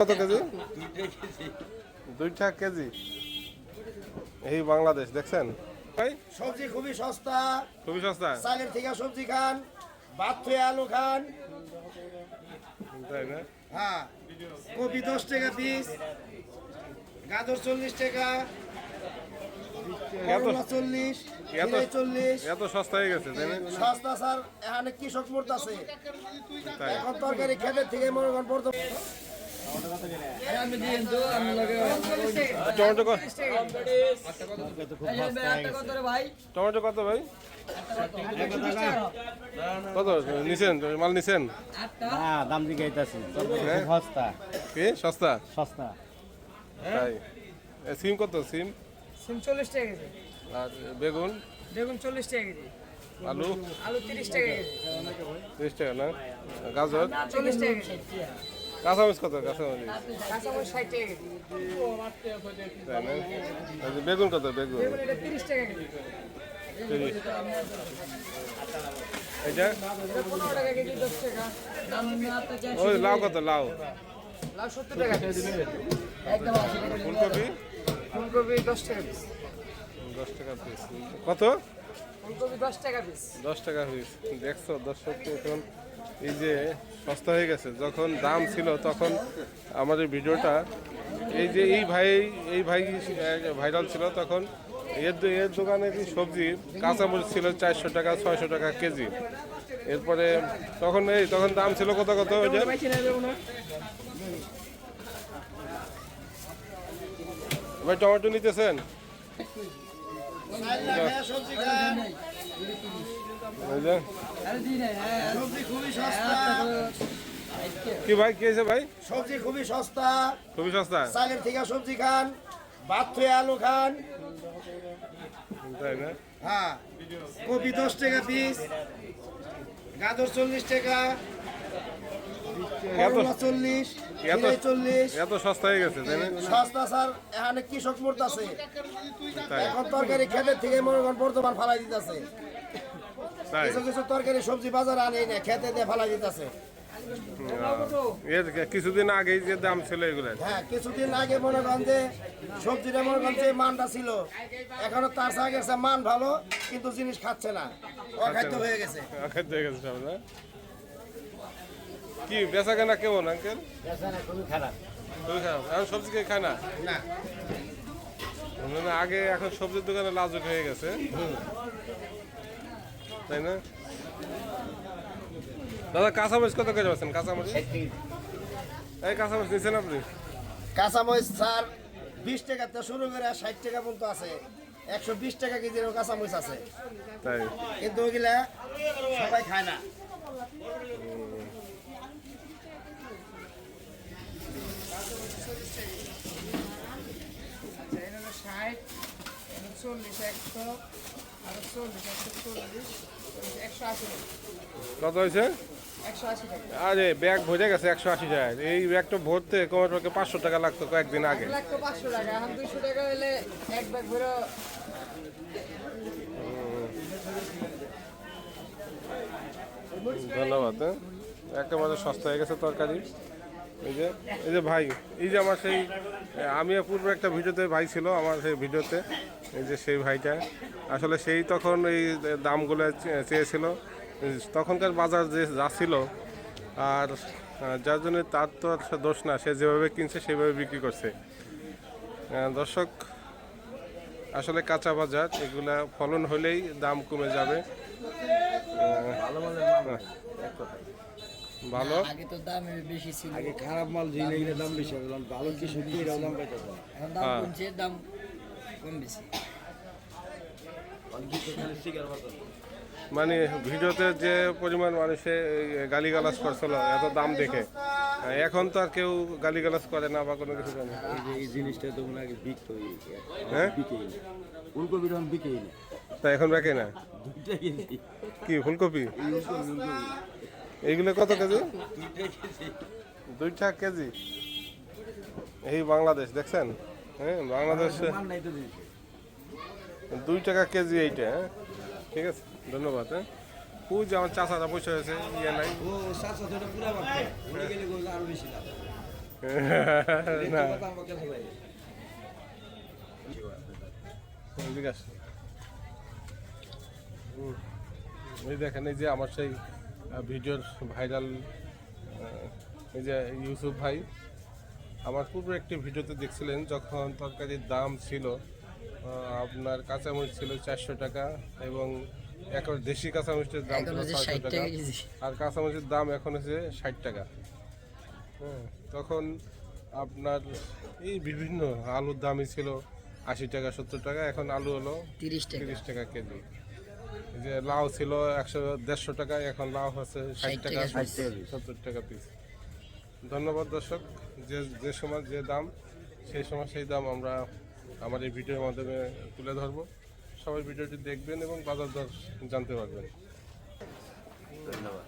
কত কেজি? 2 টাকা কেজি। এই বাংলাদেশ দেখছেন ভাই, সবজি খুবই সস্তা, খুবই সস্তা, চালের থেকে সবজি খান, ভাত থেকে আলু খান। তাই না? হ্যাঁ, কপি 10 টাকা পিস, গাজর 40 টাকা, করলা 40, ঝিঙে 40। এত সস্তা হয়ে গেছে তাই না? সস্তা স্যার, এখানে কৃষক মরতাছে। তাই এখন তরকারি খেতে থেকে মনে করেন প্রথম টমেটো টমেটো কত ভাই? কত নিছেন? মাল নিছেন? দাম দিকে সস্তা কি সস্তা? সস্তা তাই সিম কত? সিম 40 টাকা কেজি, আর বেগুন বেগুন 40 টাকা কেজি, আলু আলু 30 টাকা কেজি, 30 টাকা না? গাজর 40 টাকা কেজি, কাঁচামরিচ কত? কাঁচামরিচ কাঁচামরিচ 60 টাকা কেজি, তাই না? আর যে বেগুন কত? বেগুন বেগুন এটা 30 টাকা কেজি, 30। এইটা এটা 15 টাকা কেজি, 10 টাকা। ওই লাউ কত? লাউ লাউ 70 টাকা কেজি, একদম 80 টাকা। ফুলকপি ফুলকপি 10 টাকা পিস, 10 টাকা পিস। কত? ফুলকপি 10 টাকা পিস। 10 টাকা পিস। দেখছো দর্শক, এখন এই যে সস্তা হয়ে গেছে। যখন দাম ছিল তখন আমাদের ভিডিওটা এই যে এই ভাই ভাইরাল ছিল, তখন এর দোকানে যে সবজি কাঁচামরিচ ছিল 400 টাকা 600 টাকা কেজি। এরপরে তখন দাম ছিল কত কত? ওই যে ভাই টমেটো নিতেছেন? সবজি খান, ওই যে সবজি খুবই সস্তা, কি ভাই, কি হয়েছে ভাই? সবজি খুবই সস্তা, খুবই সস্তা, চালের থেকে সবজি খান, ভাত থেকে আলু খান। তাই না? হ্যাঁ, কপি 10 টাকা পিস, গাজর 40 টাকা, করলা 40, ঝিঙে 40। এত সস্তা হয়ে গেছে তাই না? সস্তা স্যার, এখানে কৃষক মরতাছে। তাই এখন তরকারি খেতে থেকে মনে করেন বর্তমান ফালাই দিতেছে। তাই কিছু কিছু তরকারি সবজি বাজারে আনে না, খেতে দিয়ে ফালাই দিতেছে। এর কিছুদিন আগেই যে দাম ছিল এগুলো, হ্যাঁ, কিছুদিন আগে মনে করেন যে সবজিটা মনে করেন যে মানটা ছিল, এখনো তার সাথে গেছে মান ভালো, কিন্তু জিনিস খাচ্ছে না, অখাদ্য হয়ে গেছে। খাদ্য হয়ে গেছে সব না? কি বেচা কেনা কেমন আঙ্কেল? খুবই খারাপ। খুবই খারাপ। এখন সবজি কে খায় না? না, মানে আগে এখন সবজির দোকানে লাজুক হয়ে গেছে, তাই না? দাদা কাঁচামরিচ কত করে পাচ্ছেন? কাঁচামরিচ এই কাঁচামরিচ নিচ্ছেন আপনি? কাঁচামরিচ স্যার 20 টাকা থেকে শুরু করে 60 টাকা পর্যন্ত আছে, 120 টাকা কেজির কাঁচামরিচ আছে, তাই কিন্তু ওইগুলা সবাই খায় না। এটা হলো 60, 40, 100, আর 40, 140, 180 টাকা, কত হয়েছে? 180 টাকা। আরে ব্যাগ ভরে গেছে 180 টাকা। এই ব্যাগটা ভরতে কমপক্ষে 500 টাকা লাগতো কয়েকদিন আগে। 1 লাখ তো 500 টাকা, এখন 200 টাকা হলে এক ব্যাগ ভরে। ধন্যবাদ। হ্যাঁ, একেবারে সস্তা হয়ে গেছে তরকারি। এই যে ভাই, এই যে আমার সেই আমি পূর্বে একটা ভিডিওতে ভাই ছিল আমার, সেই ভিডিওতে এই যে সেই ভাইটা আসলে সেই তখন এই দামগুলো চেয়েছিল। তখনকার বাজার যে যা ছিল, আর যার জন্য তার তো আর দোষ না, সে যেভাবে কিনছে সেভাবে বিক্রি করছে। দর্শক, আসলে কাঁচা বাজার এগুলা ফলন হলেই দাম কমে যাবে। ভালো আগে তো দাম বেশি ছিল, আগে খারাপ মাল জিনে এগুলো দাম বেশি, ভালো কিছু দিয়ে দাম পাইতেছে না। এখন দাম কমছে, দাম কম বেশি। মানে ভিডিওতে যে পরিমাণ মানুষে গালিগালাজ করছিল এত দাম দেখে, এখন তো আর কেউ গালিগালাজ করে না বা কোনো কিছু করে না। এই জিনিসটা তো মনে আগে বিকতো, হ্যাঁ বিকেই না। ফুলকপি তখন বিকেই না, তা এখন রাখে না 2 কেজি। কি ফুলকপি এইগুলো কত কেজি? 2 টাকা কেজি। এই বাংলাদেশ দেখছেন? হ্যাঁ, বাংলাদেশে মান নাই তো জিনিসে। 2 টাকা কেজি এইটা। হ্যাঁ, ঠিক আছে, ধন্যবাদ। হ্যাঁ, ওই যে আমার চাচারা বসে হয়েছে, ইয়ে নাই। ও 700 পুরা বাড়ছে, উড়ে গেলে আরো বেশি লাভ। না কথা আমরা কেন ভাই এদিকে আসো। এই দেখেন এই যে আমার সেই ভিডিওর ভাইরাল এই যে ইউসুফ ভাই আমার পূর্বে একটি ভিডিওতে দেখছিলেন যখন তরকারির দাম ছিল আপনার কাঁচামরিচ ছিল 400 টাকা এবং এখন দেশি কাঁচামরিচের দাম ছিল 600 টাকা আর কাঁচামরিচের দাম এখন হচ্ছে 60 টাকা। হ্যাঁ, তখন আপনার এই বিভিন্ন আলুর দামই ছিল 80 টাকা 70 টাকা, এখন আলু হলো 30 টাকা কেজি। এই যে লাউ ছিল 150 টাকা, এখন লাউ হচ্ছে 60 টাকা 70 টাকা পিস। ধন্যবাদ দর্শক, যে সময় যে দাম সেই সময় সেই দাম আমরা আমার এই ভিডিওর মাধ্যমে তুলে ধরবো। সবাই ভিডিওটি দেখবেন এবং বাজার দর জানতে পারবেন। ধন্যবাদ।